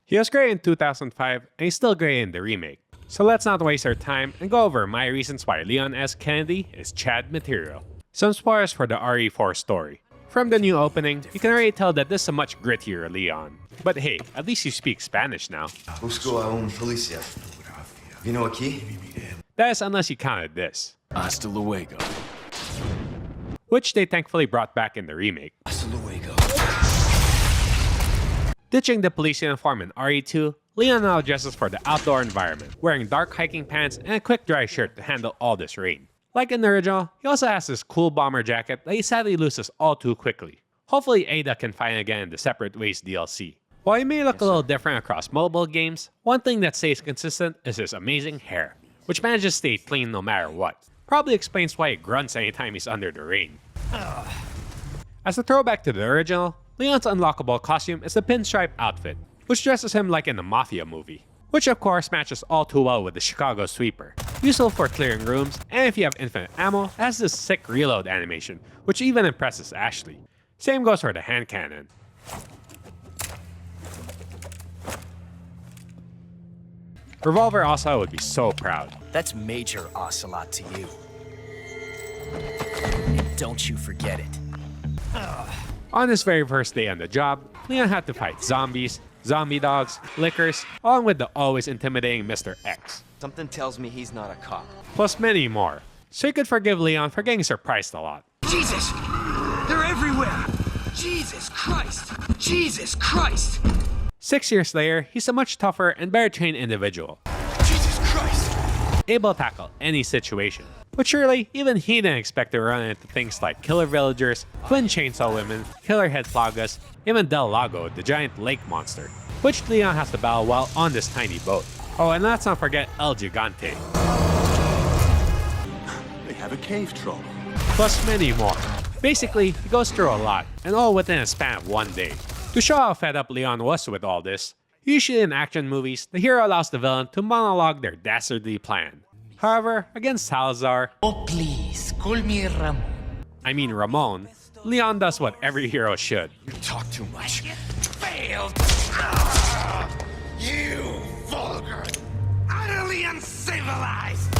He was great in 2005, and he's still great in the remake. So let's not waste our time and go over my reasons why Leon S. Kennedy is Chad material. Some spoilers for the RE4 story. From the new opening, you can already tell that this is a much grittier Leon. But hey, at least you speak Spanish now. Busco a un policía. Vino aquí? That is unless you counted this. Hasta luego. Which they thankfully brought back in the remake. Hasta luego. Ditching the police uniform in RE2, Leon now dresses for the outdoor environment, wearing dark hiking pants and a quick dry shirt to handle all this rain. Like in the original, he also has this cool bomber jacket that he sadly loses all too quickly. Hopefully Ada can find again in the Separate Ways DLC. While he may look a little different across mobile games, one thing that stays consistent is his amazing hair, which manages to stay clean no matter what. Probably explains why he grunts anytime he's under the rain. As a throwback to the original, Leon's unlockable costume is the pinstripe outfit, which dresses him like in a mafia movie. Which of course matches all too well with the Chicago Sweeper. Useful for clearing rooms, and if you have infinite ammo, it has this sick reload animation, which even impresses Ashley. Same goes for the hand cannon. Revolver also would be so proud. That's major ocelot to you. And don't you forget it. On his very first day on the job, Leon had to fight zombies, zombie dogs, lickers, along with the always intimidating Mr. X. Something tells me he's not a cop. Plus many more. So you could forgive Leon for getting surprised a lot. Jesus! They're everywhere! Jesus Christ! Jesus Christ! 6 years later, he's a much tougher and better trained individual. Jesus Christ! Able to tackle any situation. But surely, even he didn't expect to run into things like killer villagers, twin chainsaw women, killer head plagas, even Del Lago, the giant lake monster, which Leon has to battle while on this tiny boat. Oh, and let's not forget El Gigante. They have a cave troll. Plus many more. Basically, he goes through a lot, and all within a span of one day. To show how fed up Leon was with all this, usually in action movies, the hero allows the villain to monologue their dastardly plan. However, against Salazar, Oh please, call me Ramon. I mean Ramon, Leon does what every hero should. You talk too much. Failed! You vulgar, utterly uncivilized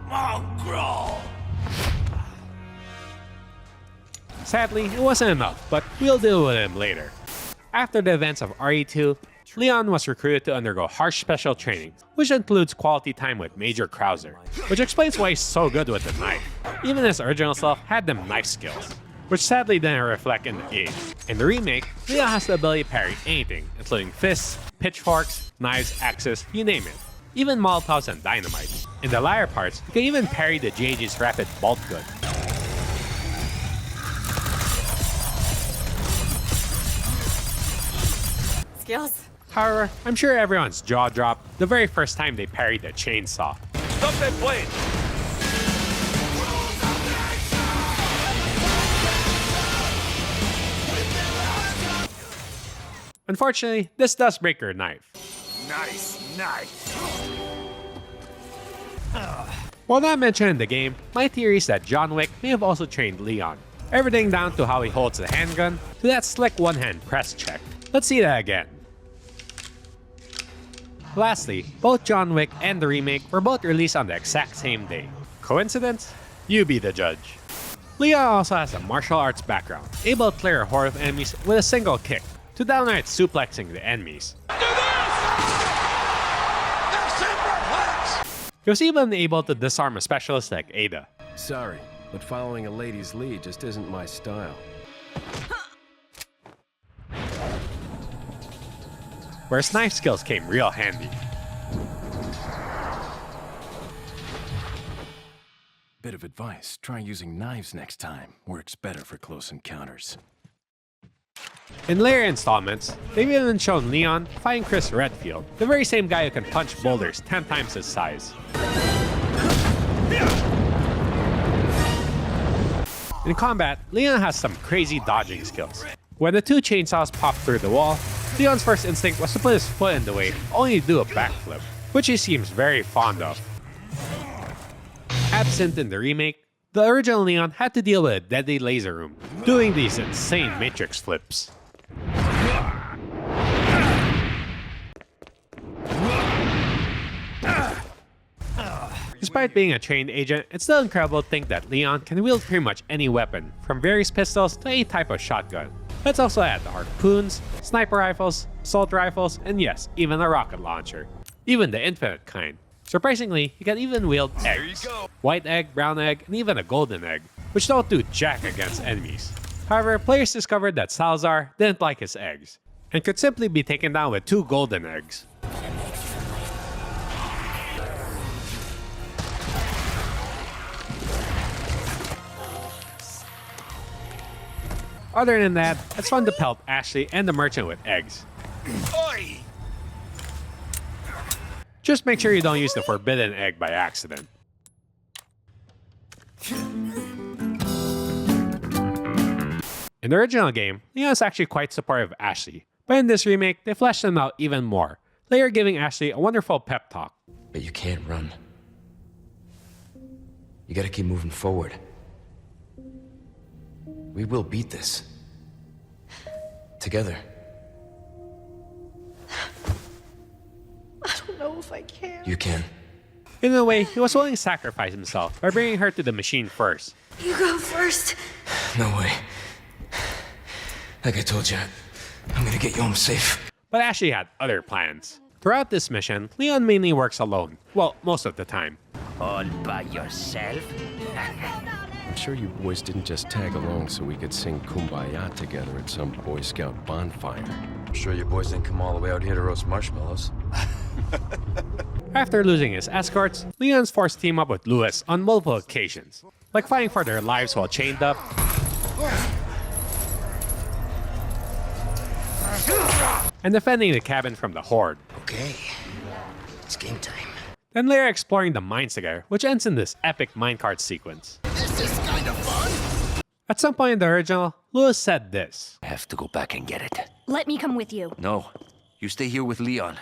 mongrel! Sadly, it wasn't enough, but we'll deal with him later. After the events of RE2, Leon was recruited to undergo harsh special training, which includes quality time with Major Krauser, which explains why he's so good with the knife. Even his original self had them knife skills, which sadly didn't reflect in the game. In the remake, Leon has the ability to parry anything, including fists, pitchforks, knives, axes, you name it. Even Molotovs and dynamite. In the latter parts, you can even parry the JG's rapid bolt gun. Skills. However, I'm sure everyone's jaw dropped the very first time they parried the chainsaw. Stop that plane! Unfortunately, this does break her knife. Nice knife! While not mentioned in the game, my theory is that John Wick may have also trained Leon. Everything down to how he holds the handgun, to that slick one-hand press check. Let's see that again. Lastly, both John Wick and the remake were both released on the exact same day. Coincidence? You be the judge. Leon also has a martial arts background, able to clear a horde of enemies with a single kick, to downright suplexing the enemies. He was even able to disarm a specialist like Ada. Sorry, but following a lady's lead just isn't my style. Where his knife skills came real handy. Bit of advice, try using knives next time. Works better for close encounters. In later installments, they've even shown Leon fighting Chris Redfield, the very same guy who can punch boulders 10 times his size. In combat, Leon has some crazy dodging skills. When the two chainsaws pop through the wall, Leon's first instinct was to put his foot in the way, only to do a backflip, which he seems very fond of. Absent in the remake, the original Leon had to deal with a deadly laser room, doing these insane matrix flips. Despite being a trained agent, it's still incredible to think that Leon can wield pretty much any weapon, from various pistols to any type of shotgun. Let's also add the harpoons, sniper rifles, assault rifles, and yes, even a rocket launcher. Even the infinite kind. Surprisingly, he can even wield eggs. White egg, brown egg, and even a golden egg, which don't do jack against enemies. However, players discovered that Salazar didn't like his eggs, and could simply be taken down with 2 golden eggs. Other than that, it's fun to pelt Ashley and the merchant with eggs. Oi! Just make sure you don't use the forbidden egg by accident. In the original game, Leon is actually quite supportive of Ashley, but in this remake, they fleshed him out even more, later giving Ashley a wonderful pep talk. But you can't run. You gotta keep moving forward. We will beat this. Together. I don't know if I can. You can. In a way, he was willing to sacrifice himself by bringing her to the machine first. You go first. No way. Like I told you, I'm gonna get you home safe. But Ashley had other plans. Throughout this mission, Leon mainly works alone. Well, most of the time. All by yourself? I'm sure you boys didn't just tag along so we could sing Kumbaya together at some Boy Scout bonfire. I'm sure you boys didn't come all the way out here to roast marshmallows. After losing his escorts, Leon's forced to team up with Lewis on multiple occasions, like fighting for their lives while chained up, and defending the cabin from the Horde. Okay, it's game time. Then later exploring the mines together, which ends in this epic minecart sequence. This is kind of fun. At some point in the original, Lewis said this. I have to go back and get it. Let me come with you. No, you stay here with Leon.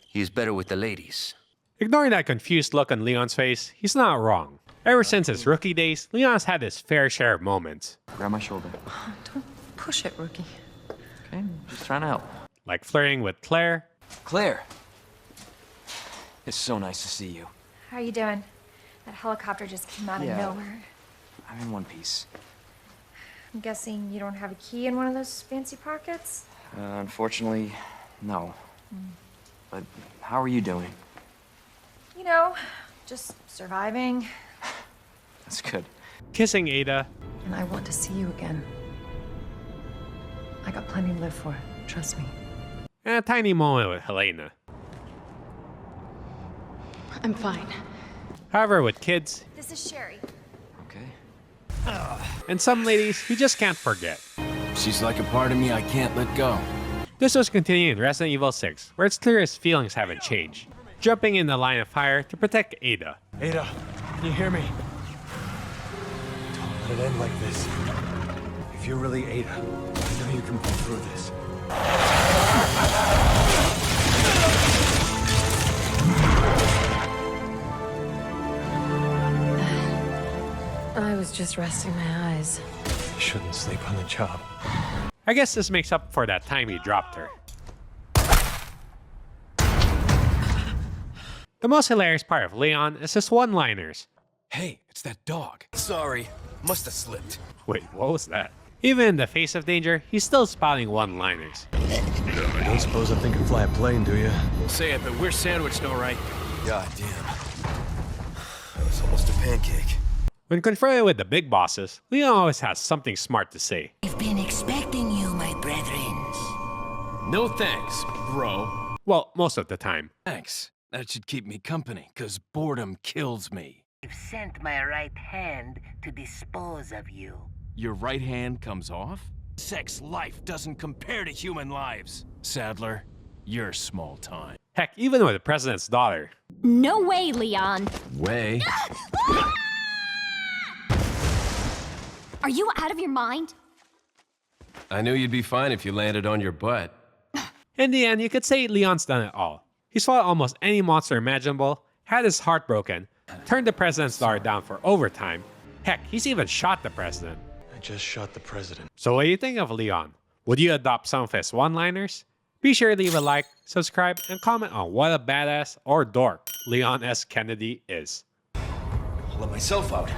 He is better with the ladies. Ignoring that confused look on Leon's face, he's not wrong. Ever since his rookie days, Leon's had his fair share of moments. Grab my shoulder. Don't push it, rookie. Okay, just trying to help. Like flirting with Claire, Claire! It's so nice to see you. How are you doing? That helicopter just came out of nowhere. I'm in one piece. I'm guessing you don't have a key in one of those fancy pockets? Unfortunately, no. But how are you doing? You know, just surviving. That's good. kissing Ada, And I want to see you again. I got plenty to live for. Trust me. and a tiny moment with Helena. I'm fine. However, with kids, This is Sherry. Okay. and some ladies, you just can't forget. She's like a part of me I can't let go. This was continuing in Resident Evil 6, where it's clear his feelings haven't changed, jumping in the line of fire to protect Ada. Ada, can you hear me? Don't let it end like this. If you're really Ada, I know you can pull through this. I was just resting my eyes. You shouldn't sleep on the job. I guess this makes up for that time he dropped her. The most hilarious part of Leon is his one-liners. Hey, it's that dog. Sorry, must have slipped. Wait, what was that? Even in the face of danger, he's still spouting one-liners. You don't suppose I think I can fly a plane, do you? Say it, but we're sandwiched, all right. God damn. That was almost a pancake. When confronted with the big bosses, Leon always has something smart to say. I've been expecting you, my brethren. No thanks, bro. Well, most of the time. Thanks. That should keep me company, 'cause boredom kills me. I've sent my right hand to dispose of you. Your right hand comes off? Sex life doesn't compare to human lives. Sadler, you're small time. Heck, even with the president's daughter. No way, Leon. Way? Are you out of your mind? I knew you'd be fine if you landed on your butt. In the end, you could say Leon's done it all. He's fought almost any monster imaginable, had his heart broken, turned the president's daughter down for overtime. Heck, he's even shot the president. I just shot the president. So what do you think of Leon? Would you adopt some of his one-liners? Be sure to leave a like, subscribe, and comment on what a badass or dork Leon S. Kennedy is. I'll let myself out.